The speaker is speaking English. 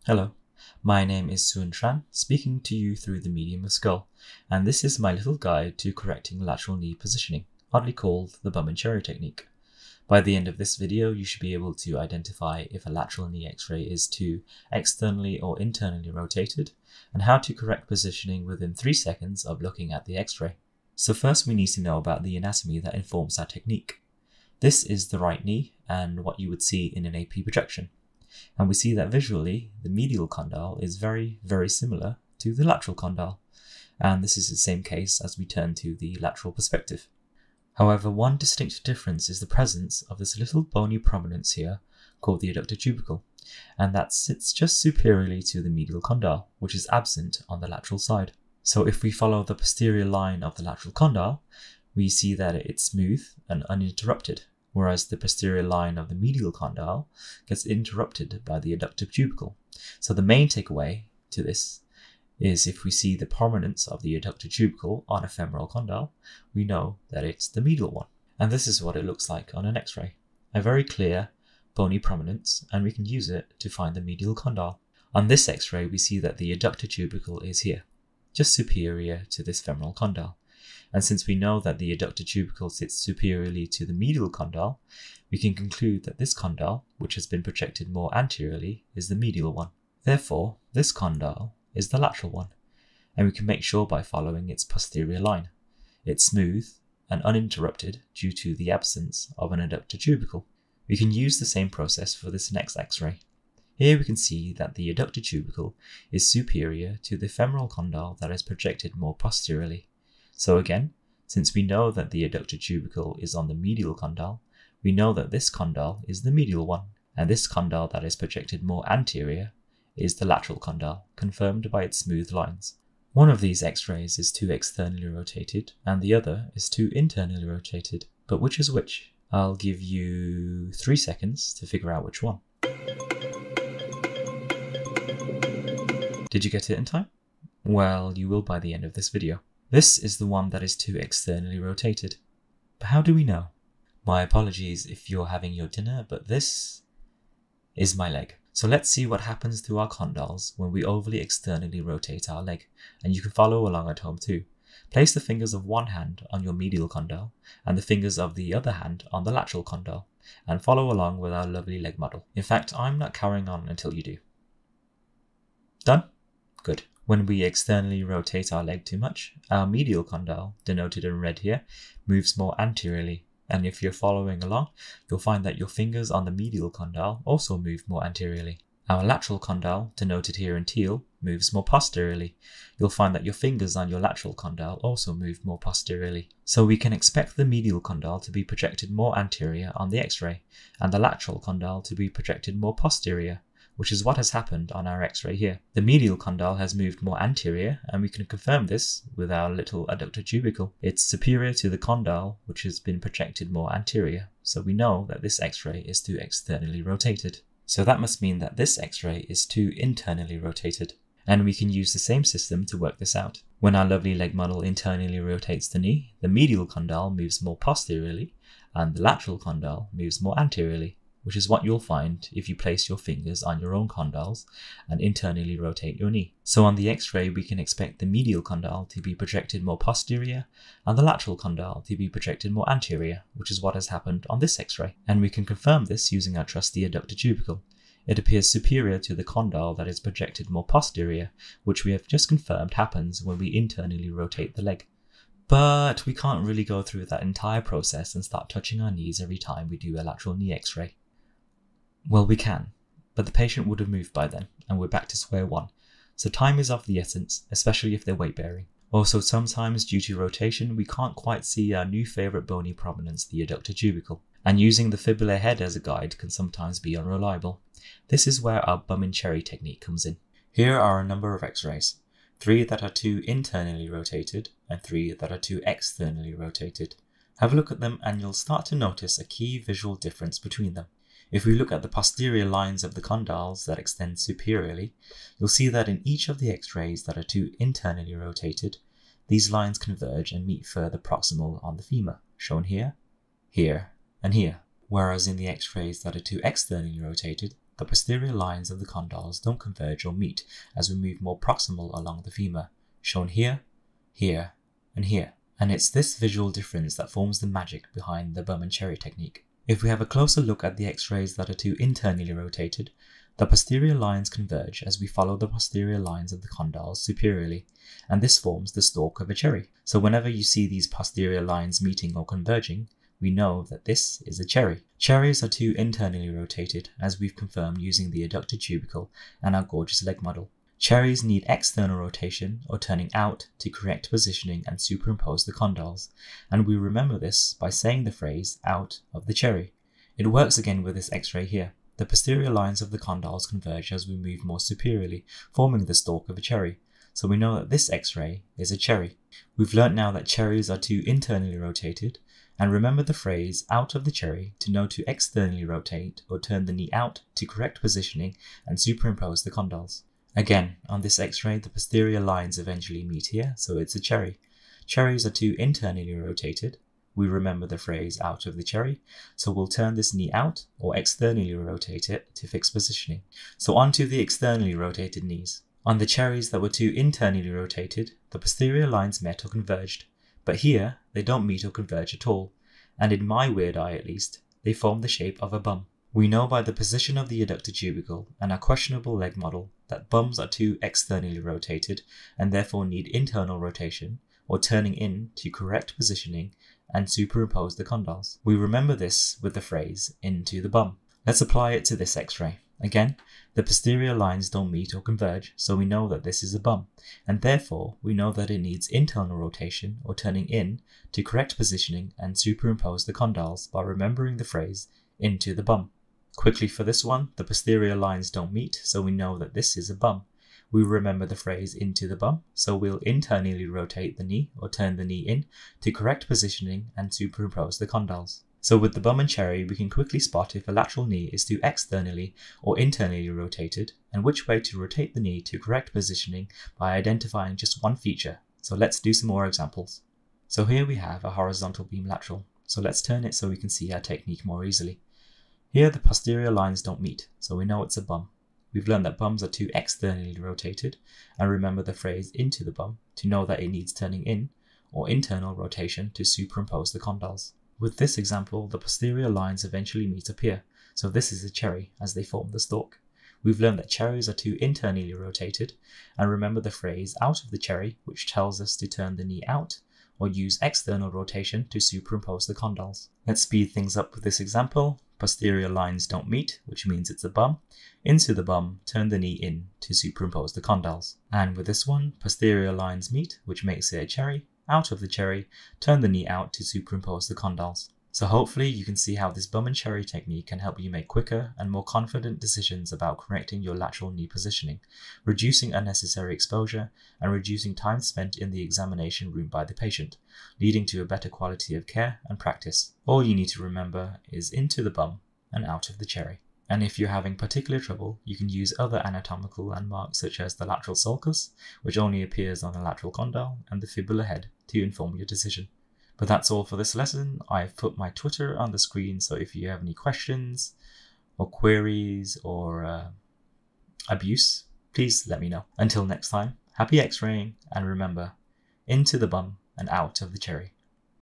Hello, my name is Sun Tran, speaking to you through the medium of skull, and this is my little guide to correcting lateral knee positioning, oddly called the Bum&Cherry technique. By the end of this video, you should be able to identify if a lateral knee x-ray is too externally or internally rotated, and how to correct positioning within 3 seconds of looking at the x-ray. So first we need to know about the anatomy that informs our technique. This is the right knee and what you would see in an AP projection. And we see that visually, the medial condyle is very, very similar to the lateral condyle. And this is the same case as we turn to the lateral perspective. However, one distinct difference is the presence of this little bony prominence here called the adductor tubercle, and that sits just superiorly to the medial condyle, which is absent on the lateral side. So if we follow the posterior line of the lateral condyle, we see that it's smooth and uninterrupted, whereas the posterior line of the medial condyle gets interrupted by the adductor tubercle. So the main takeaway to this is if we see the prominence of the adductor tubercle on a femoral condyle, we know that it's the medial one. And this is what it looks like on an x-ray. A very clear bony prominence, and we can use it to find the medial condyle. On this x-ray, we see that the adductor tubercle is here, just superior to this femoral condyle. And since we know that the adductor tubercle sits superiorly to the medial condyle, we can conclude that this condyle, which has been projected more anteriorly, is the medial one. Therefore, this condyle is the lateral one, and we can make sure by following its posterior line. It's smooth and uninterrupted due to the absence of an adductor tubercle. We can use the same process for this next x-ray. Here we can see that the adductor tubercle is superior to the femoral condyle that is projected more posteriorly. So again, since we know that the adductor tubercle is on the medial condyle, we know that this condyle is the medial one, and this condyle that is projected more anterior is the lateral condyle, confirmed by its smooth lines. One of these x-rays is too externally rotated, and the other is too internally rotated. But which is which? I'll give you 3 seconds to figure out which one. Did you get it in time? Well, you will by the end of this video. This is the one that is too externally rotated. But how do we know? My apologies if you're having your dinner, but this is my leg. So let's see what happens to our condyles when we overly externally rotate our leg, and you can follow along at home too. Place the fingers of one hand on your medial condyle and the fingers of the other hand on the lateral condyle, and follow along with our lovely leg model. In fact, I'm not carrying on until you do. Done? Good. When we externally rotate our leg too much, our medial condyle, denoted in red here, moves more anteriorly. And if you're following along, you'll find that your fingers on the medial condyle also move more anteriorly. Our lateral condyle, denoted here in teal, moves more posteriorly. You'll find that your fingers on your lateral condyle also move more posteriorly. So we can expect the medial condyle to be projected more anterior on the x-ray, and the lateral condyle to be projected more posterior, which is what has happened on our x-ray here. The medial condyle has moved more anterior, and we can confirm this with our little adductor tubercle. It's superior to the condyle, which has been projected more anterior, so we know that this x-ray is too externally rotated. So that must mean that this x-ray is too internally rotated, and we can use the same system to work this out. When our lovely leg model internally rotates the knee, the medial condyle moves more posteriorly, and the lateral condyle moves more anteriorly, which is what you'll find if you place your fingers on your own condyles and internally rotate your knee. So on the x-ray, we can expect the medial condyle to be projected more posterior and the lateral condyle to be projected more anterior, which is what has happened on this x-ray. And we can confirm this using our trusty adductor tubercle. It appears superior to the condyle that is projected more posterior, which we have just confirmed happens when we internally rotate the leg. But we can't really go through that entire process and start touching our knees every time we do a lateral knee x-ray. Well, we can, but the patient would have moved by then, and we're back to square one. So time is of the essence, especially if they're weight bearing. Also, sometimes due to rotation, we can't quite see our new favourite bony prominence, the adductor tubercle. And using the fibular head as a guide can sometimes be unreliable. This is where our Bum&Cherry technique comes in. Here are a number of x-rays, 3 that are too internally rotated and 3 that are too externally rotated. Have a look at them and you'll start to notice a key visual difference between them. If we look at the posterior lines of the condyles that extend superiorly, you'll see that in each of the x-rays that are too internally rotated, these lines converge and meet further proximal on the femur, shown here, here, and here. Whereas in the x-rays that are too externally rotated, the posterior lines of the condyles don't converge or meet as we move more proximal along the femur, shown here, here, and here. And it's this visual difference that forms the magic behind the Bum&Cherry technique. If we have a closer look at the x-rays that are too internally rotated, the posterior lines converge as we follow the posterior lines of the condyles superiorly, and this forms the stalk of a cherry. So whenever you see these posterior lines meeting or converging, we know that this is a cherry. Cherries are too internally rotated, as we've confirmed using the adductor tubercle and our gorgeous leg model. Cherries need external rotation or turning out to correct positioning and superimpose the condyles, and we remember this by saying the phrase out of the cherry. It works again with this x-ray here. The posterior lines of the condyles converge as we move more superiorly, forming the stalk of a cherry. So we know that this x-ray is a cherry. We've learnt now that cherries are too internally rotated, and remember the phrase out of the cherry to know to externally rotate or turn the knee out to correct positioning and superimpose the condyles. Again, on this x-ray, the posterior lines eventually meet here, so it's a cherry. Cherries are too internally rotated. We remember the phrase out of the cherry, so we'll turn this knee out or externally rotate it to fix positioning. So on to the externally rotated knees. On the cherries that were too internally rotated, the posterior lines met or converged, but here they don't meet or converge at all, and in my weird eye at least, they form the shape of a bum. We know by the position of the adductor tubercle and our questionable leg model that bums are too externally rotated and therefore need internal rotation or turning in to correct positioning and superimpose the condyles. We remember this with the phrase into the bum. Let's apply it to this x-ray. Again, the posterior lines don't meet or converge, so we know that this is a bum, and therefore we know that it needs internal rotation or turning in to correct positioning and superimpose the condyles by remembering the phrase into the bum. Quickly for this one, the posterior lines don't meet, so we know that this is a bum. We remember the phrase into the bum, so we'll internally rotate the knee or turn the knee in to correct positioning and superimpose the condyles. So with the Bum&Cherry, we can quickly spot if a lateral knee is too externally or internally rotated, and which way to rotate the knee to correct positioning by identifying just one feature. So let's do some more examples. So here we have a horizontal beam lateral, so let's turn it so we can see our technique more easily. Here the posterior lines don't meet, so we know it's a bum. We've learned that bums are too externally rotated, and remember the phrase into the bum to know that it needs turning in or internal rotation to superimpose the condyles. With this example, the posterior lines eventually meet up here, so this is a cherry as they form the stalk. We've learned that cherries are too internally rotated, and remember the phrase out of the cherry, which tells us to turn the knee out or use external rotation to superimpose the condyles. Let's speed things up with this example. Posterior lines don't meet, which means it's a bum. Into the bum, turn the knee in to superimpose the condyles. And with this one, posterior lines meet, which makes it a cherry. Out of the cherry, turn the knee out to superimpose the condyles. So hopefully you can see how this Bum&Cherry technique can help you make quicker and more confident decisions about correcting your lateral knee positioning, reducing unnecessary exposure, and reducing time spent in the examination room by the patient, leading to a better quality of care and practice. All you need to remember is into the bum and out of the cherry. And if you're having particular trouble, you can use other anatomical landmarks such as the lateral sulcus, which only appears on the lateral condyle, and the fibula head to inform your decision. But that's all for this lesson. I've put my Twitter on the screen, so if you have any questions or queries or abuse, please let me know. Until next time, happy x-raying, and remember, into the bum and out of the cherry.